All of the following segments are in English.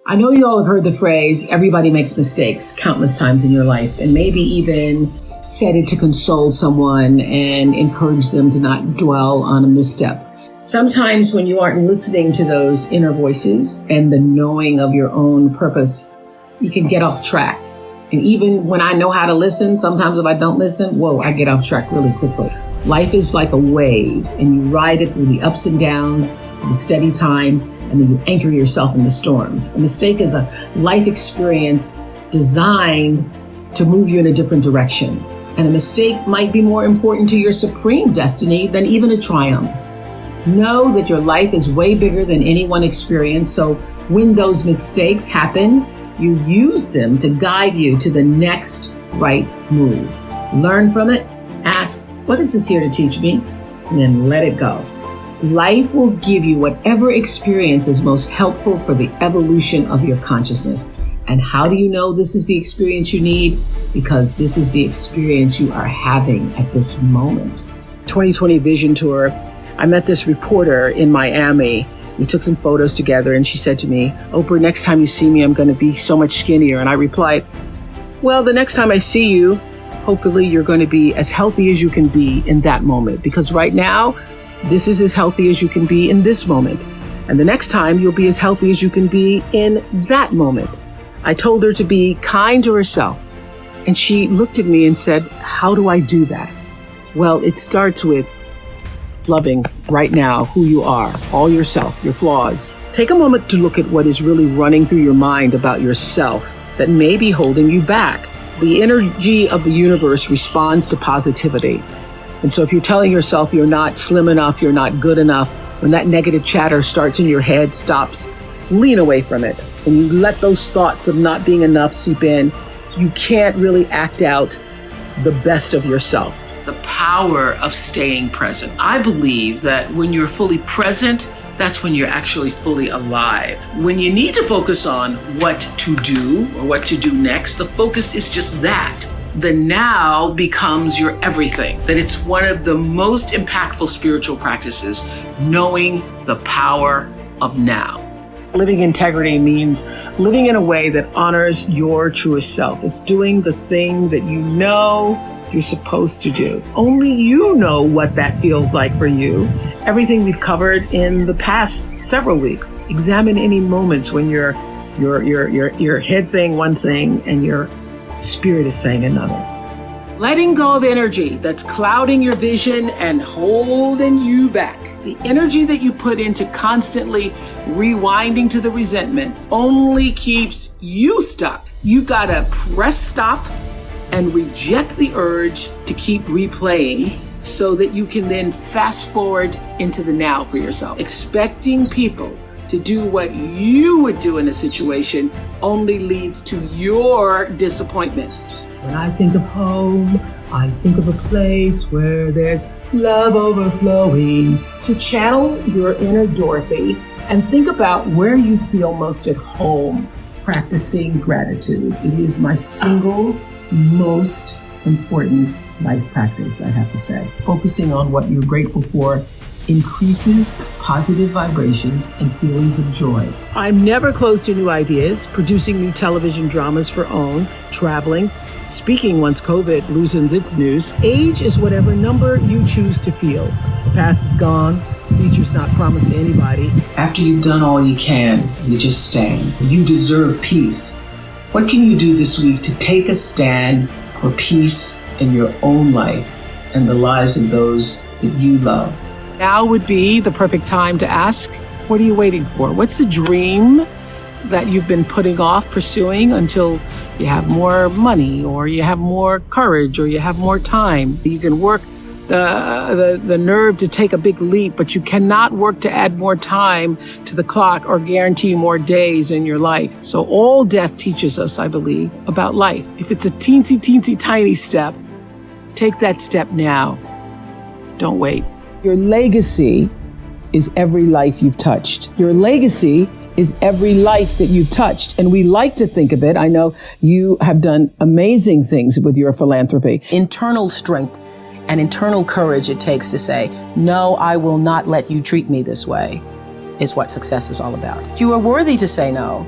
I know you all have heard the phrase, everybody makes mistakes countless times in your life, and maybe even said it to console someone and encourage them to not dwell on a misstep. Sometimes when you aren't listening to those inner voices and the knowing of your own purpose, you can get off track. And even when I know how to listen, sometimes if I don't listen, I get off track really quickly. Life is like a wave, and you ride it through the ups and downs, the steady times, and then you anchor yourself in the storms. A mistake is a life experience designed to move you in a different direction. And a mistake might be more important to your supreme destiny than even a triumph. Know that your life is way bigger than any one experience. So when those mistakes happen, you use them to guide you to the next right move. Learn from it. Ask, what is this here to teach me? And then let it go. Life will give you whatever experience is most helpful for the evolution of your consciousness. And how do you know this is the experience you need? Because this is the experience you are having at this moment. 2020 Vision Tour. I met this reporter in Miami. We took some photos together and she said to me, Oprah, next time you see me, I'm going to be so much skinnier. And I replied, well, the next time I see you, hopefully you're going to be as healthy as you can be in that moment. Because right now, this is as healthy as you can be in this moment. And the next time you'll be as healthy as you can be in that moment. I told her to be kind to herself. And she looked at me and said, how do I do that? Well, it starts with loving right now who you are, all yourself, your flaws. Take a moment to look at what is really running through your mind about yourself that may be holding you back. The energy of the universe responds to positivity. And so if you're telling yourself you're not slim enough, you're not good enough, when that negative chatter starts in your head, stops, lean away from it. When you let those thoughts of not being enough seep in, you can't really act out the best of yourself. The power of staying present. I believe that when you're fully present, that's when you're actually fully alive. When you need to focus on what to do or what to do next, the focus is just that. The now becomes your everything. That it's one of the most impactful spiritual practices, knowing the power of now. Living integrity means living in a way that honors your truest self. It's doing the thing that you know you're supposed to do. Only you know what that feels like for you. Everything we've covered in the past several weeks. Examine any moments when your head saying one thing and your spirit is saying another. Letting go of energy that's clouding your vision and holding you back. The energy that you put into constantly rewinding to the resentment only keeps you stuck. You gotta press stop and reject the urge to keep replaying so that you can then fast forward into the now for yourself. Expecting people to do what you would do in a situation only leads to your disappointment. When I think of home, I think of a place where there's love overflowing. To channel your inner Dorothy and think about where you feel most at home, practicing gratitude. It is my single most important life practice, I have to say. Focusing on what you're grateful for increases positive vibrations and feelings of joy. I'm never closed to new ideas, producing new television dramas for OWN, traveling, speaking once COVID loosens its noose. Age is whatever number you choose to feel. The past is gone. The future's not promised to anybody. After you've done all you can, you just stand. You deserve peace. What can you do this week to take a stand for peace in your own life and the lives of those that you love? Now would be the perfect time to ask, what are you waiting for? What's the dream that you've been putting off pursuing until you have more money or you have more courage or you have more time? You can work the nerve to take a big leap, but you cannot work to add more time to the clock or guarantee more days in your life. So all death teaches us, I believe, about life. If it's a teensy tiny step, take that step now. Don't wait. Your legacy is every life you've touched. Your legacy is every life that you've touched. And we like to think of it. I know you have done amazing things with your philanthropy. Internal strength and internal courage it takes to say, no, I will not let you treat me this way, is what success is all about. You are worthy to say no.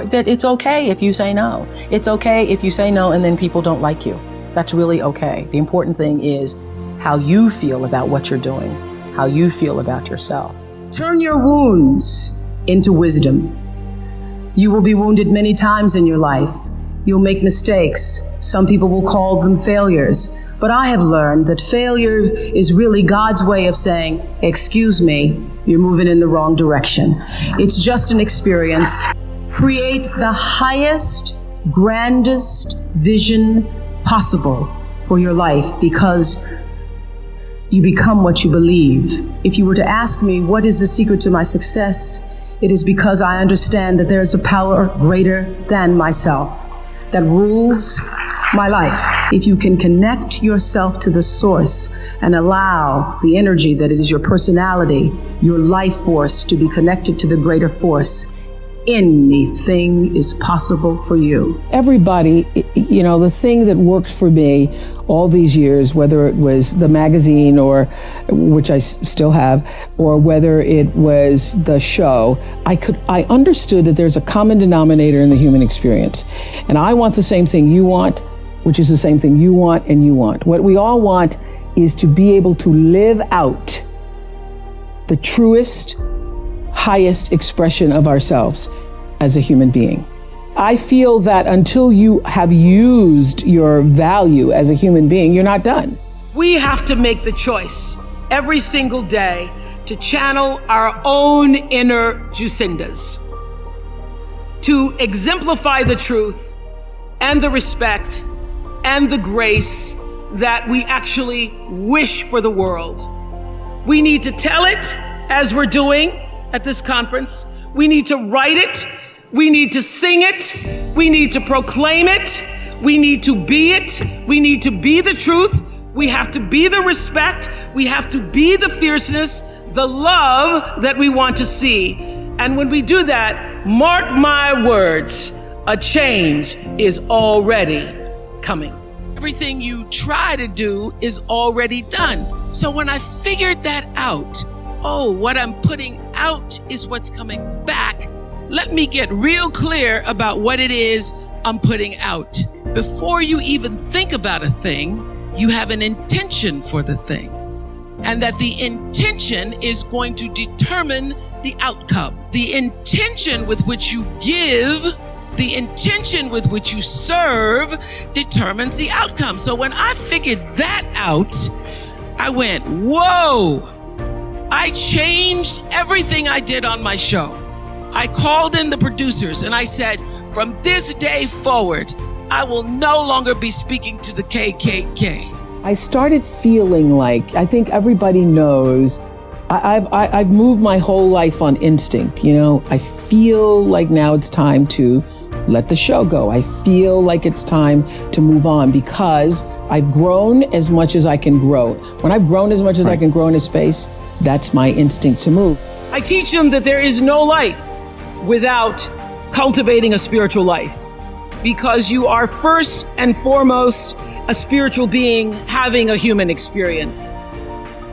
that it's okay if you say no. It's okay if you say no and then people don't like you. That's really okay. The important thing is how you feel about what you're doing, how you feel about yourself. Turn your wounds into wisdom. You will be wounded many times in your life. You'll make mistakes. Some people will call them failures. But I have learned that failure is really God's way of saying, excuse me, you're moving in the wrong direction. It's just an experience. Create the highest, grandest vision possible for your life, because you become what you believe. If you were to ask me, what is the secret to my success? It is because I understand that there is a power greater than myself that rules my life. If you can connect yourself to the source and allow the energy that is your personality, your life force, to be connected to the greater force, anything is possible for you. Everybody, the thing that worked for me all these years, whether it was the magazine, or which I still have, or whether it was the show, I understood that there's a common denominator in the human experience. And I want the same thing you want, which is the same thing you want and you want. What we all want is to be able to live out the truest, highest expression of ourselves as a human being. I feel that until you have used your value as a human being, you're not done. We have to make the choice every single day to channel our own inner Jacindas, to exemplify the truth and the respect and the grace that we actually wish for the world. We need to tell it, as we're doing at this conference. We need to write it. We need to sing it. We need to proclaim it. We need to be it. We need to be the truth. We have to be the respect. We have to be the fierceness, the love that we want to see. And when we do that, mark my words, a change is already coming. Everything you try to do is already done. So when I figured that out, what I'm putting out is what's coming back. Let me get real clear about what it is I'm putting out. Before you even think about a thing, you have an intention for the thing. And that the intention is going to determine the outcome. The intention with which you give, the intention with which you serve determines the outcome. So when I figured that out, I went, whoa! I changed everything I did on my show. I called in the producers and I said, from this day forward, I will no longer be speaking to the KKK. I started feeling like, I think everybody knows, I've moved my whole life on instinct. I feel like now it's time to let the show go. I feel like it's time to move on because I've grown as much as I can grow. When I've grown as much as I can grow in a space, that's my instinct to move. I teach them that there is no life without cultivating a spiritual life, because you are first and foremost a spiritual being having a human experience.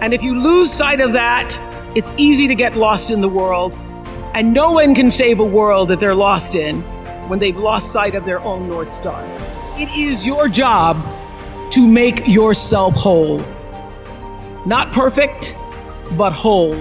And if you lose sight of that, it's easy to get lost in the world. And no one can save a world that they're lost in when they've lost sight of their own North Star. It is your job to make yourself whole. Not perfect, but whole.